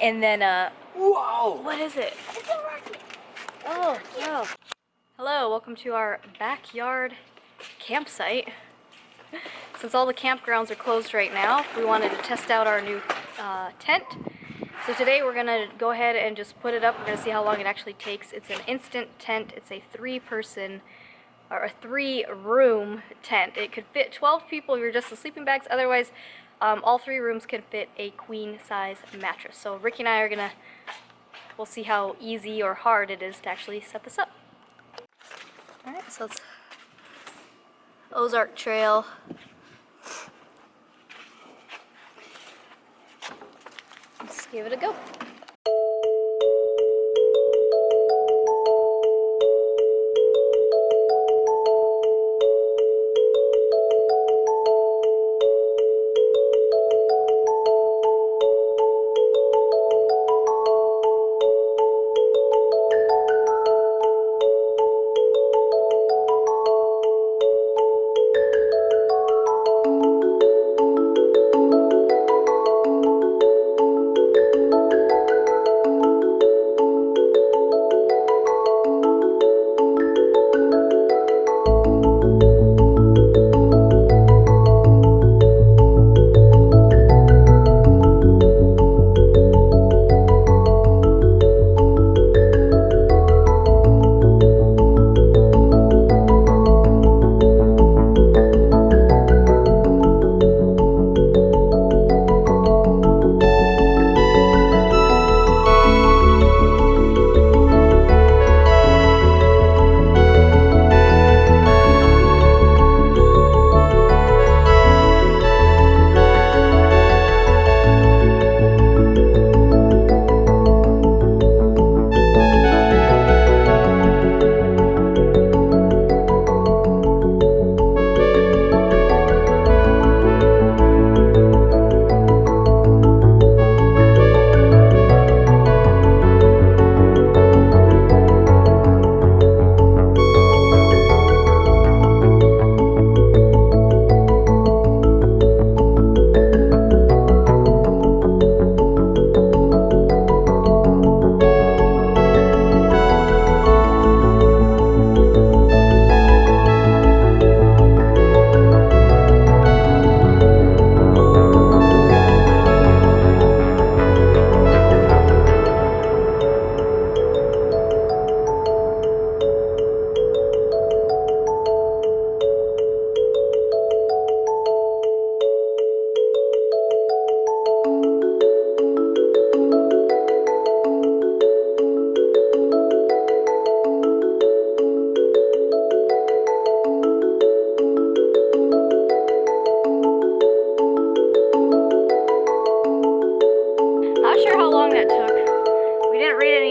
And then, whoa! What is it? It's a rocket! Oh, wow. Hello, welcome to our backyard campsite. Since all the campgrounds are closed right now, we wanted to test out our new tent. So today we're gonna go ahead and just put it up. We're gonna see how long it actually takes. It's an instant tent. It's a 3-person or a 3-room tent. It could fit 12 people if you're just the sleeping bags. Otherwise, all 3 rooms can fit a queen size mattress. So Ricky and I are gonna, we'll see how easy or hard it is to actually set this up. All right, so it's Ozark Trail. Let's give it a go.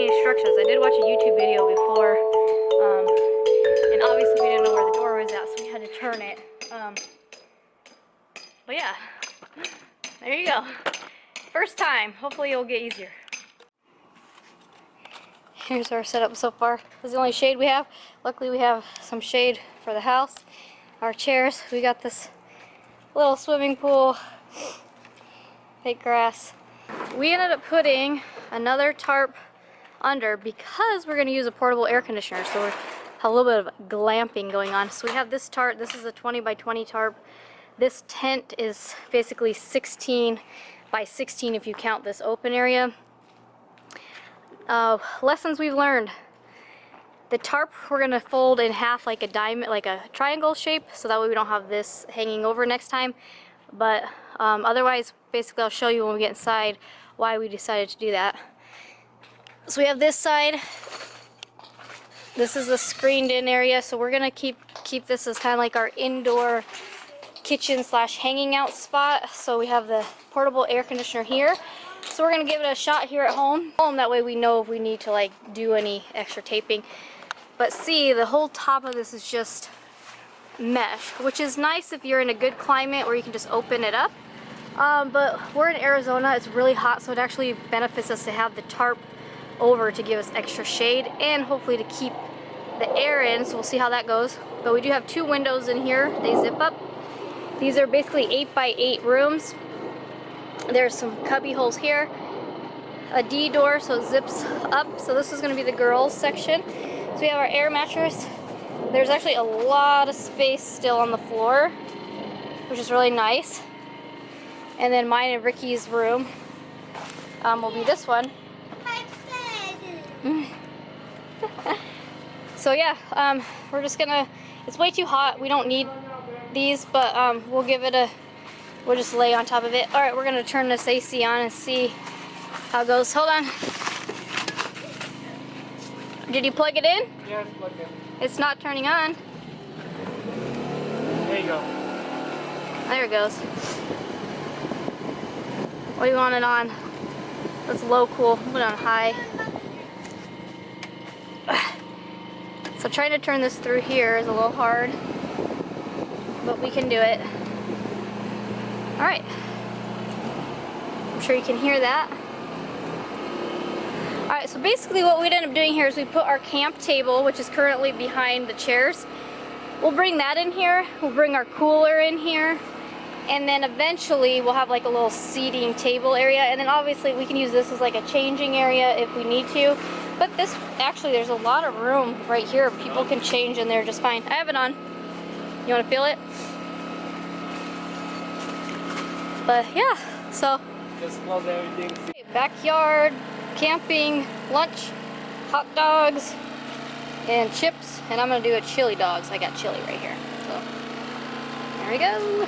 Instructions. I did watch a YouTube video before, and obviously we didn't know where the door was at, so we had to turn it. But yeah, there you go. First time. Hopefully it'll get easier. Here's our setup so far. This is the only shade we have. Luckily we have some shade for the house. Our chairs. We got this little swimming pool, fake grass. We ended up putting another tarp under because we're going to use a portable air conditioner, so we have a little bit of glamping going on. So we have this tarp. This is a 20 by 20 tarp. This tent is basically 16 by 16 if you count this open area. Lessons we've learned. The tarp we're going to fold in half like a diamond, like a triangle shape, so that way we don't have this hanging over next time. But otherwise, basically I'll show you when we get inside why we decided to do that. So we have this side. This is the screened in area, so we're gonna keep this as kind of like our indoor kitchen slash hanging out spot. So we have the portable air conditioner here. So we're gonna give it a shot here at home. That way we know if we need to like do any extra taping. But see, the whole top of this is just mesh, which is nice if you're in a good climate where you can just open it up. But we're in Arizona, it's really hot, so it actually benefits us to have the tarp over to give us extra shade and hopefully to keep the air in, so we'll see how that goes. But we do have 2 windows in here, they zip up. These are basically 8 by 8 rooms. There's some cubby holes here. a D door, so it zips up. So this is gonna be the girls section. So we have our air mattress. There's actually a lot of space still on the floor, which is really nice. And then mine and Ricky's room will be this one. So yeah, we're just gonna, it's way too hot. We don't need these, but we'll give it a, we'll just lay on top of it. All right, we're gonna turn this AC on and see how it goes. Hold on. Did you plug it in? Yeah, it's plugged in. It's not turning on. There you go. There it goes. What do you want it on? That's low cool. Put it on high. So trying to turn this through here is a little hard, but we can do it. All right. I'm sure you can hear that. All right, so basically what we'd end up doing here is we put our camp table, which is currently behind the chairs. We'll bring that in here. We'll bring our cooler in here. And then eventually we'll have like a little seating table area. And then obviously we can use this as like a changing area if we need to. But this, actually there's a lot of room right here. People can change in there just fine. I have it on. You want to feel it? But yeah, so. Just close everything. Backyard, camping, lunch, hot dogs, and chips. And I'm gonna do a chili dogs. I got chili right here. So, there we go.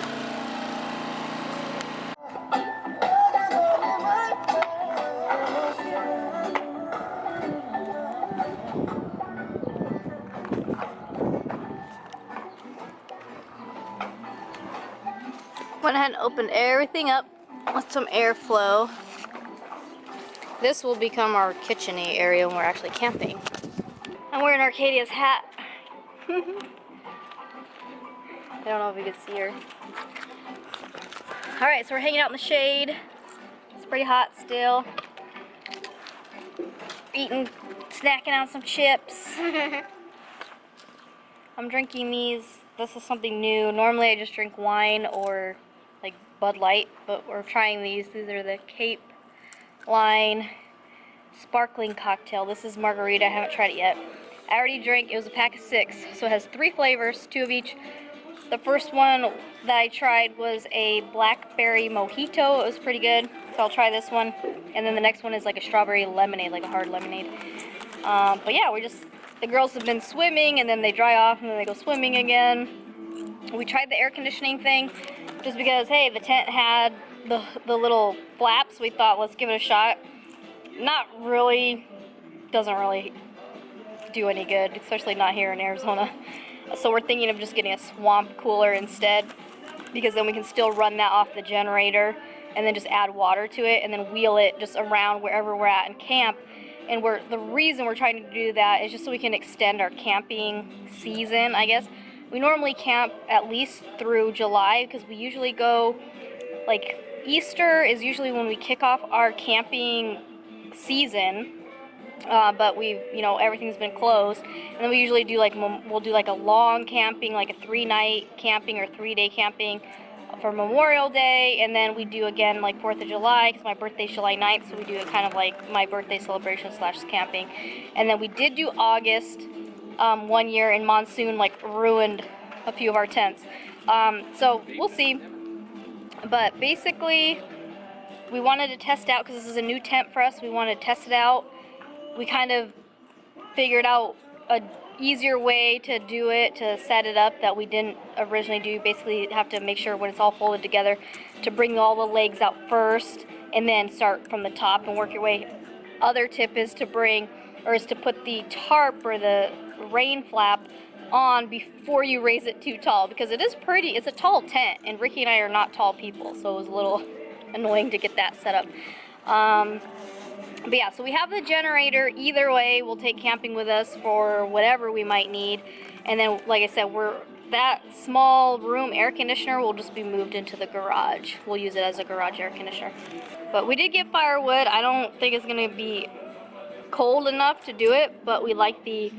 Went ahead and opened everything up with some airflow. This will become our kitchen-y area when we're actually camping. I'm wearing Arcadia's hat. I don't know if you can see her. Alright, so we're hanging out in the shade. It's pretty hot still. Eating, snacking on some chips. I'm drinking these. This is something new. Normally I just drink wine or like Bud Light, but we're trying these. These are the Cape Line sparkling cocktail. This is margarita. I haven't tried it yet. I already drank, it was a pack of 6, so it has 3 flavors, 2 of each. The first one that I tried was a blackberry mojito. It was pretty good, so I'll try this one. And then the next one is like a strawberry lemonade, like a hard lemonade. But yeah, the girls have been swimming, and then they dry off, and then they go swimming again. We tried the air conditioning thing, just because, hey, the tent had the little flaps. We thought, let's give it a shot. Not really, doesn't really do any good, especially not here in Arizona. So we're thinking of just getting a swamp cooler instead, because then we can still run that off the generator and then just add water to it and then wheel it just around wherever we're at in camp. And the reason we're trying to do that is just so we can extend our camping season, I guess. We normally camp at least through July, because we usually go, like, Easter is usually when we kick off our camping season, but everything's been closed. And then we usually do we'll do like a long camping, like a 3-night camping or 3-day camping for Memorial Day, and then we do again like 4th of July, because my birthday's July 9th, so we do it kind of like my birthday celebration / camping. And then we did do August one year, and monsoon ruined a few of our tents. So we'll see. But basically, we wanted to test out, because this is a new tent for us, we wanted to test it out. We kind of figured out a easier way to do it, to set it up, that we didn't originally do. Basically, have to make sure when it's all folded together to bring all the legs out first and then start from the top and work your way. Other tip is to put the tarp or the rain flap on before you raise it too tall, because it's a tall tent, and Ricky and I are not tall people, so it was a little annoying to get that set up. But yeah, so we have the generator. Either way, we'll take camping with us for whatever we might need. And then, like I said, that small room air conditioner will just be moved into the garage. We'll use it as a garage air conditioner. But we did get firewood. I don't think it's gonna be cold enough to do it, but we like the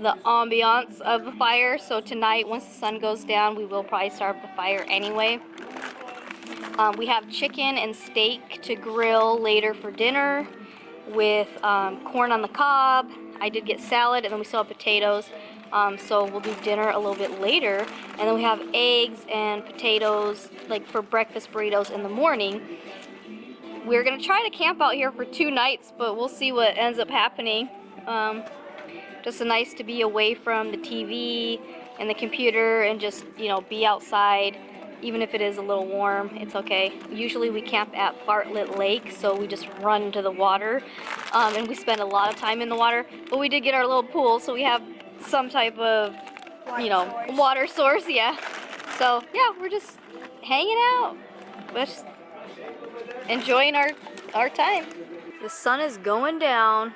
ambiance of the fire. So tonight, once the sun goes down, we will probably start the fire anyway. We have chicken and steak to grill later for dinner. with corn on the cob. I did get salad, and then we still have potatoes. So we'll do dinner a little bit later, and then we have eggs and potatoes, like for breakfast burritos in the morning. We're gonna try to camp out here for 2 nights, but we'll see what ends up happening. Just nice to be away from the TV and the computer and just, you know, be outside. Even if it is a little warm, it's okay. Usually we camp at Bartlett Lake, so we just run to the water, and we spend a lot of time in the water. But we did get our little pool, so we have some type of, you know, water source, yeah. So yeah, we're just hanging out, just enjoying our time. The sun is going down.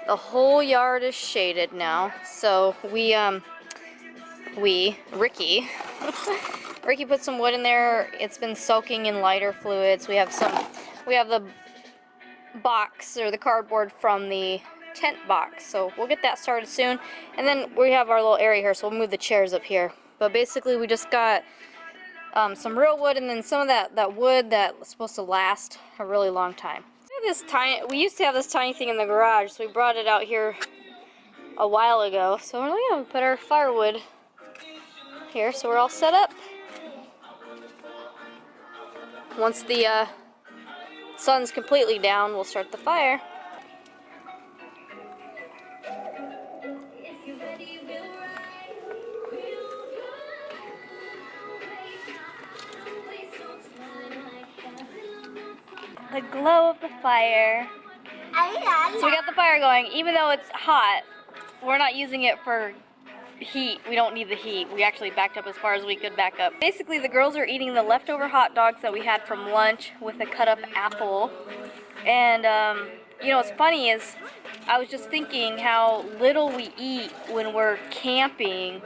The whole yard is shaded now, so Ricky put some wood in there. It's been soaking in lighter fluids. We have the box, or the cardboard from the tent box, so we'll get that started soon. And then we have our little area here, so we'll move the chairs up here. But basically we just got some real wood, and then some of that wood that's supposed to last a really long time. We used to have this tiny thing in the garage, so we brought it out here a while ago. So we're gonna put our firewood here, so we're all set up. Once the sun's completely down, we'll start the fire. The glow of the fire. So we got the fire going. Even though it's hot, we're not using it for heat. We don't need the heat. We actually backed up as far as we could back up. Basically, the girls are eating the leftover hot dogs that we had from lunch with a cut up apple. And you know what's funny is I was just thinking how little we eat when we're camping.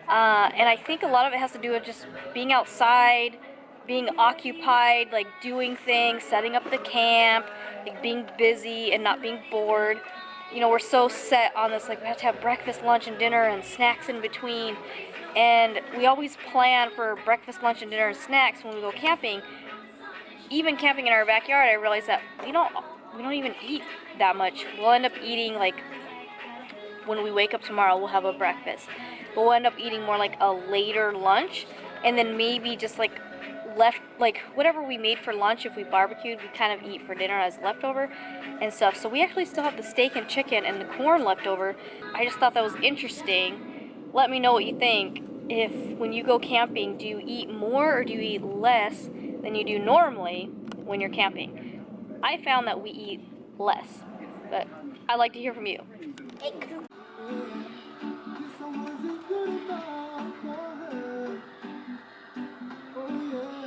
And I think a lot of it has to do with just being outside, being occupied, like doing things, setting up the camp, like being busy and not being bored. You know, we're so set on this, like we have to have breakfast, lunch, and dinner and snacks in between. And we always plan for breakfast, lunch, and dinner and snacks when we go camping. Even camping in our backyard, I realized that we don't even eat that much. We'll end up eating, like, when we wake up tomorrow, we'll have a breakfast. But we'll end up eating more like a later lunch, and then maybe just like left, like whatever we made for lunch, if we barbecued, we kind of eat for dinner as leftover and stuff. So we actually still have the steak and chicken and the corn left over. I just thought that was interesting. Let me know what you think. If when you go camping, do you eat more or do you eat less than you do normally when you're camping? I found that we eat less, but I'd like to hear from you.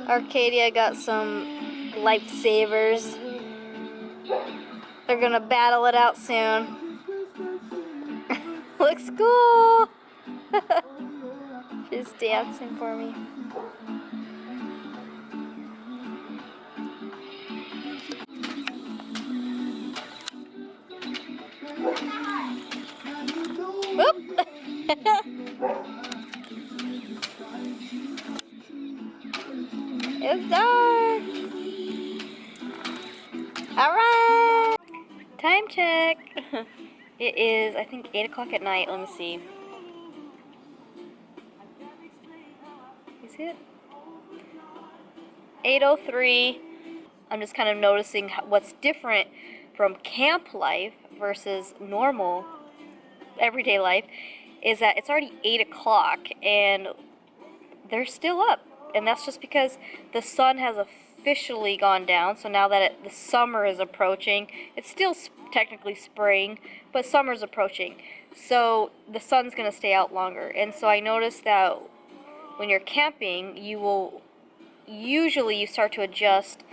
Arcadia got some lifesavers. They're gonna battle it out soon. Looks cool. She's dancing for me. Whoop. It's dark. All right. Time check. It is, I think, 8 o'clock at night. Let me see. Is it? 8:03. I'm just kind of noticing what's different from camp life versus normal everyday life is that it's already 8 o'clock and they're still up. And that's just because the sun has officially gone down. So now that the summer is approaching, it's still technically spring, but summer's approaching. So the sun's going to stay out longer. And so I noticed that when you're camping, you start to adjust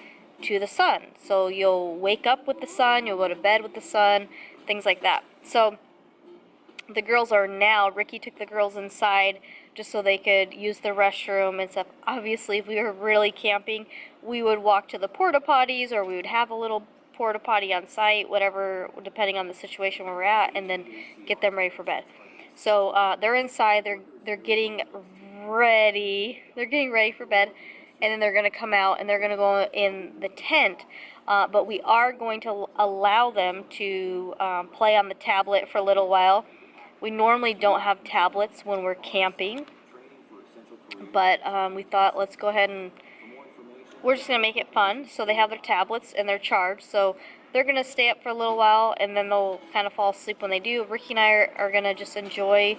to the sun. So you'll wake up with the sun, you'll go to bed with the sun, things like that. So the girls are now, Ricky took the girls inside just so they could use the restroom and stuff. Obviously, if we were really camping, we would walk to the porta potties, or we would have a little porta potty on site, whatever, depending on the situation where we're at, and then get them ready for bed. So they're inside, they're getting ready for bed, and then they're gonna come out and they're gonna go in the tent. but we are going to allow them to play on the tablet for a little while. We normally don't have tablets when we're camping, but we thought let's go ahead and we're just going to make it fun. So they have their tablets and they're charged, so they're going to stay up for a little while and then they'll kind of fall asleep when they do. Ricky and I are going to just enjoy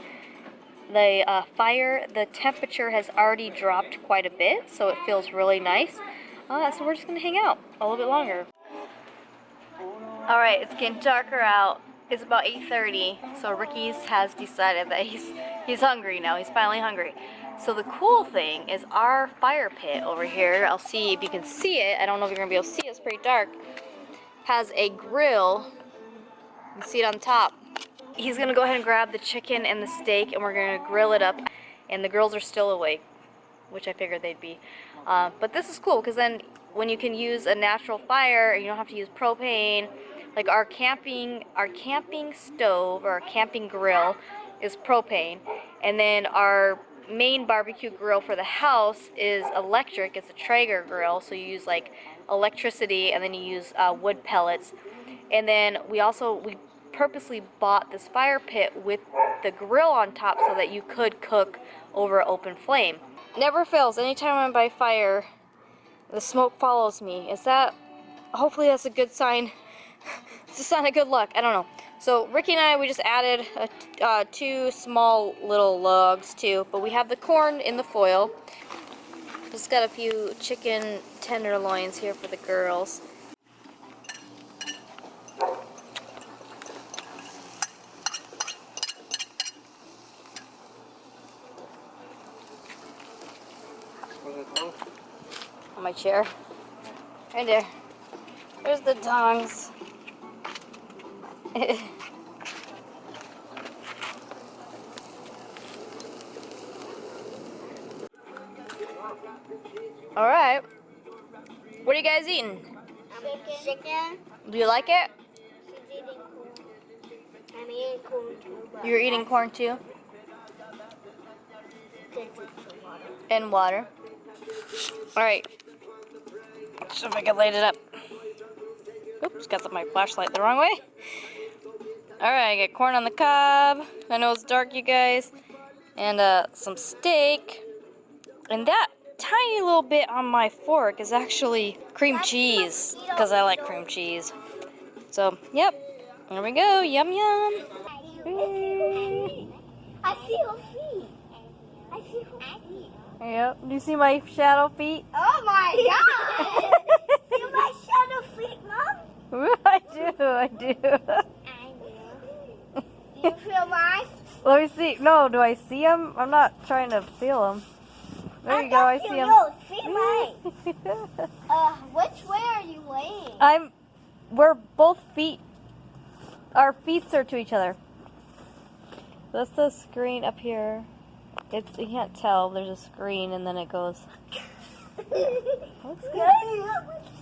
the fire. The temperature has already dropped quite a bit, so it feels really nice. So we're just going to hang out a little bit longer. Alright, it's getting darker out. It's about 8:30, so Ricky has decided that he's hungry now. He's finally hungry. So the cool thing is our fire pit over here, I'll see if you can see it. I don't know if you're going to be able to see it. It's pretty dark. Has a grill. You can see it on top. He's going to go ahead and grab the chicken and the steak, and we're going to grill it up. And the girls are still awake, which I figured they'd be. But this is cool, because then when you can use a natural fire, you don't have to use propane. Like our camping stove, or our camping grill, is propane. And then our main barbecue grill for the house is electric. It's a Traeger grill, so you use like electricity, and then you use wood pellets. And then we purposely bought this fire pit with the grill on top so that you could cook over an open flame. Never fails. Anytime I'm by fire, the smoke follows me. Hopefully that's a good sign. It's a sign of good luck. I don't know. So Ricky and I, we just added 2 small little logs too, but we have the corn in the foil. Just got a few chicken tenderloins here for the girls. On my chair. Right there. There's the tongs. Alright. What are you guys eating? Chicken. Do you like it? She's eating corn. I'm eating corn too. But You're eating corn too? And water. Alright. See if I can light it up. Oops, got my flashlight the wrong way. Alright, I got corn on the cob. I know it's dark, you guys. And some steak. And that tiny little bit on my fork is actually cream cheese, because I like cream cheese. So, yep. There we go. Yum, yum. I see her feet. I see her feet. Yep. Do you see my shadow feet? Oh my god! See my shadow feet, Mom? I do. I do. I do. You feel mine? Let me see. No, do I see them? I'm not trying to feel them. There you go. I see them. See mine. Which way are you laying? We're both feet. Our feet are to each other. That's the screen up here. You can't tell. There's a screen and then it goes. Looks good.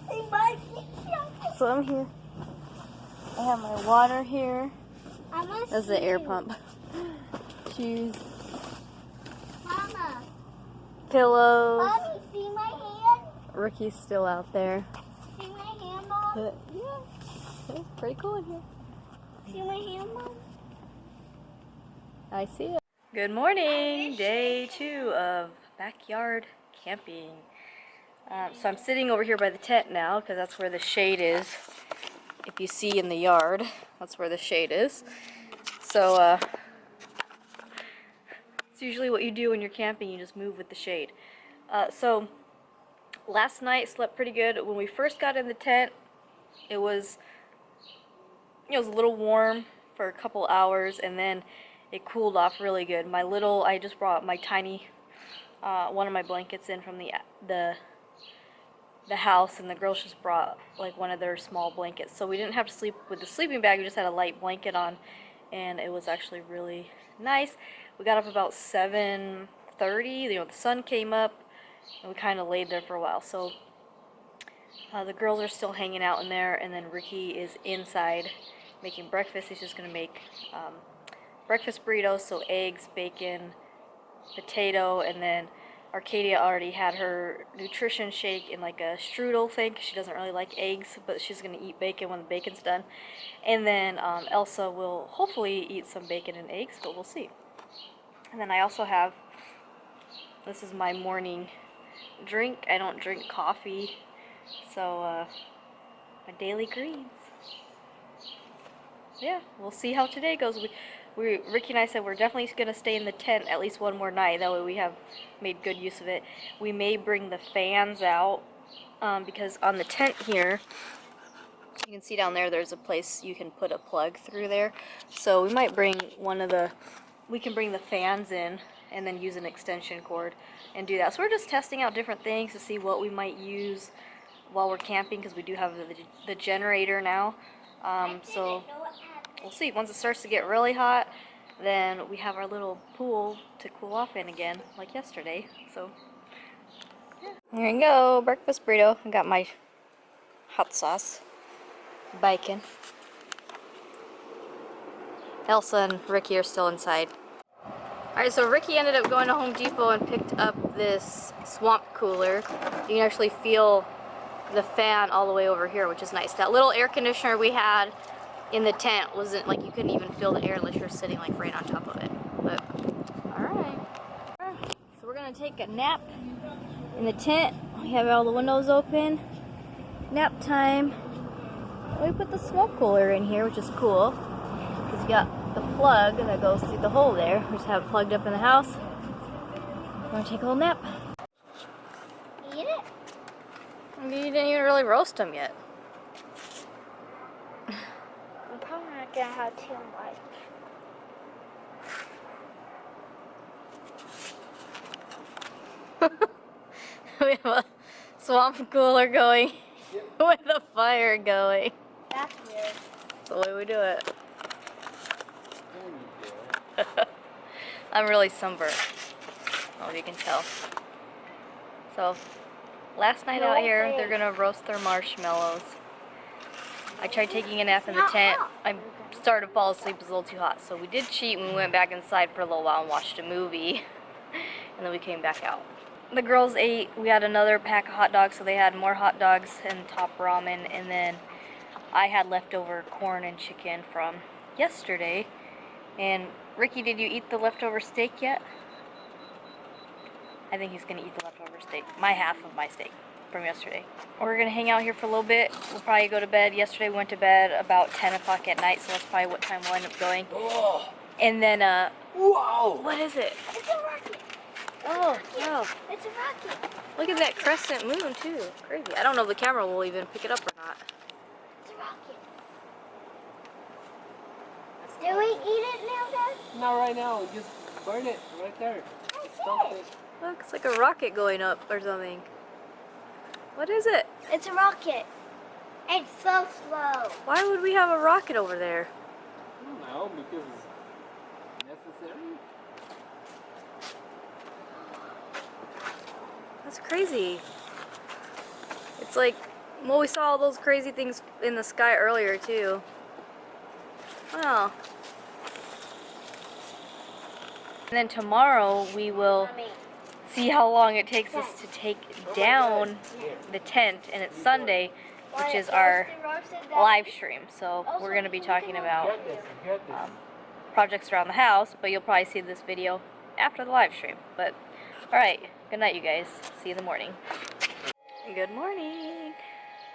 See my feet. So I'm here. I have my water here. That's the air pump. Shoes. Mama. Pillows. Mommy, see my hand? Ricky's still out there. See my hand, Mom? Yeah. It's pretty cool in here. See my hand, Mom? I see it. Good morning. Day 2 of backyard camping. So I'm sitting over here by the tent now because that's where the shade is. If you see in the yard, that's where the shade is. So it's usually what you do when you're camping. You just move with the shade. So last night slept pretty good. When we first got in the tent, it was a little warm for a couple hours, and then it cooled off really good. I just brought my tiny one of my blankets in from the house, and the girls just brought like one of their small blankets, so we didn't have to sleep with the sleeping bag. We just had a light blanket on, and it was actually really nice. We got up about 7:30. The sun came up, and we kind of laid there for a while. So the girls are still hanging out in there, and then Ricky is inside making breakfast. He's just gonna make breakfast burritos, so eggs, bacon, potato, and then Arcadia already had her nutrition shake in like a strudel thing 'cause she doesn't really like eggs, but she's gonna eat bacon when the bacon's done. And then Elsa will hopefully eat some bacon and eggs, but we'll see. And then I also have, this is my morning drink. I don't drink coffee, so my daily greens. Yeah, we'll see how today goes. Ricky and I said we're definitely going to stay in the tent at least one more night. That way we have made good use of it. We may bring the fans out because on the tent here, you can see down there, there's a place you can put a plug through there. So we might bring we can bring the fans in and then use an extension cord and do that. So we're just testing out different things to see what we might use while we're camping because we do have the generator now. So we'll see. Once it starts to get really hot, then we have our little pool to cool off in again, like yesterday. So, yeah. Here you go, breakfast burrito. I got my hot sauce, bacon. Elsa and Ricky are still inside. Alright, so Ricky ended up going to Home Depot and picked up this swamp cooler. You can actually feel the fan all the way over here, which is nice. That little air conditioner we had in the tent wasn't like, you couldn't even feel the air unless you're sitting like right on top of it. But alright. So we're gonna take a nap in the tent. We have all the windows open. Nap time. We put the smoke cooler in here, which is cool. Because you got the plug that goes through the hole there. We just have it plugged up in the house. We're gonna take a little nap. Eat it? You didn't even really roast them yet. I'm probably not gonna have too much. We have a swamp cooler going with a fire going. That's weird. That's the way we do it. I'm really sunburned. Oh, you can tell. So, last night out here, they're gonna roast their marshmallows. I tried taking a nap in the tent. I started to fall asleep, it was a little too hot. So we did cheat and we went back inside for a little while and watched a movie. And then we came back out. The girls ate. We had another pack of hot dogs, so they had more hot dogs and top ramen. And then I had leftover corn and chicken from yesterday. And Ricky, did you eat the leftover steak yet? I think he's gonna eat the leftover steak. My half of my steak from yesterday. We're gonna hang out here for a little bit. We'll probably go to bed. Yesterday we went to bed about 10 o'clock at night, so that's probably what time we'll end up going. Oh, And then, wow! what is it? It's a rocket. Oh, wow. It's a rocket. Look at that crescent moon, too. Crazy. I don't know if the camera will even pick it up or not. It's a rocket. Do we eat it now, Dad? Not right now, just burn it right there. Stop it. Look, it's like a rocket going up or something. What is it? It's a rocket. It's so slow. Why would we have a rocket over there? I don't know, because it's necessary. That's crazy. It's like, well, we saw all those crazy things in the sky earlier, too. Wow. And then tomorrow we will see how long it takes us to take down the tent, and it's Sunday, which is our live stream. So we're going to be talking about projects around the house, but you'll probably see this video after the live stream. But alright, good night you guys. See you in the morning. Good morning.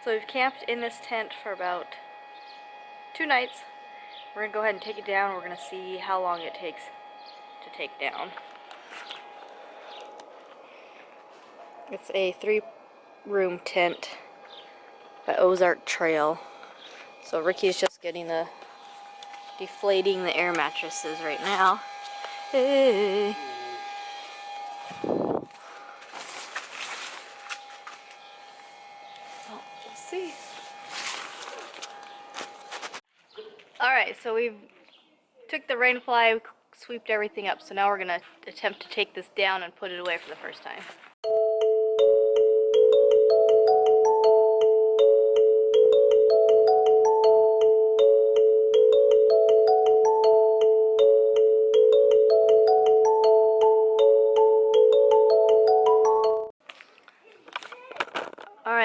So we've camped in this tent for about 2 nights. We're going to go ahead and take it down. We're going to see how long it takes to take down. It's a 3-room tent by Ozark Trail. So Ricky's just deflating the air mattresses right now. Hey. Oh, we'll see. Alright, so we've took the rain fly, sweeped everything up, so now we're going to attempt to take this down and put it away for the first time.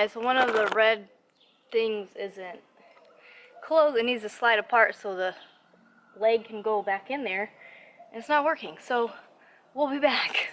guys, one of the red things isn't closed. It needs to slide apart so the leg can go back in there. And it's not working, so we'll be back.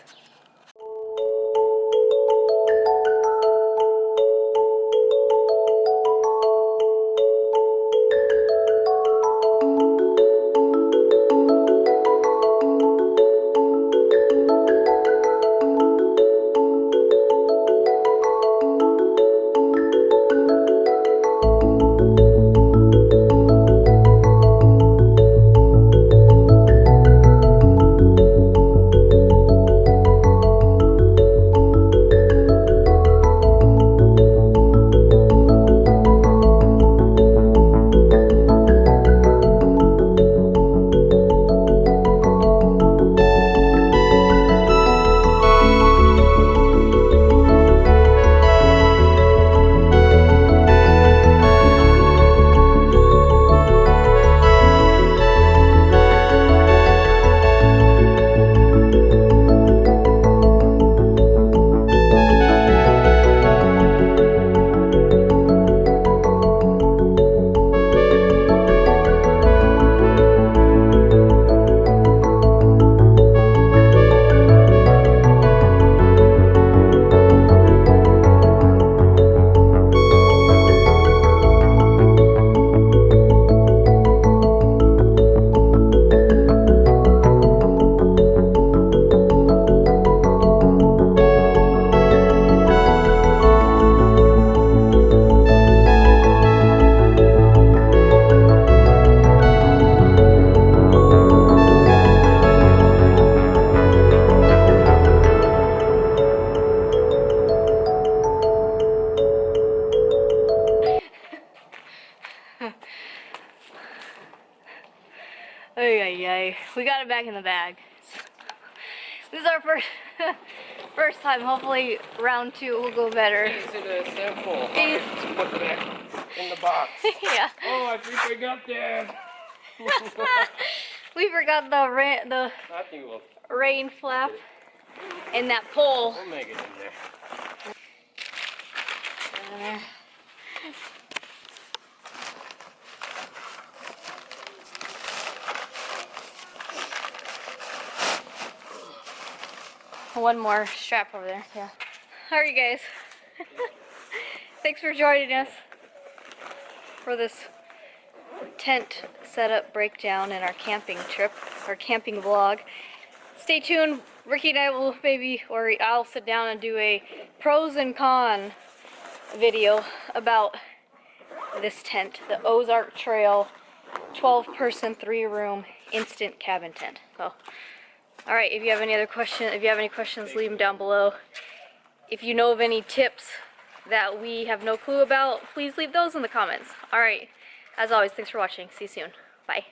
We got it back in the bag. This is our first time. Hopefully round 2 will go better. Easy to simple. Just put it in the box. Yeah. Oh, I forgot that. We forgot the I think we'll rain flap and that pole. we'll make it in there. One more strap over there, yeah. Alright guys, thanks for joining us for this tent setup breakdown in our camping trip, our camping vlog. Stay tuned, Ricky and I will I'll sit down and do a pros and con video about this tent, the Ozark Trail 12-person 3-room instant cabin tent. So, alright, if you have any questions, leave them down below. If you know of any tips that we have no clue about, please leave those in the comments. Alright, as always, thanks for watching. See you soon. Bye.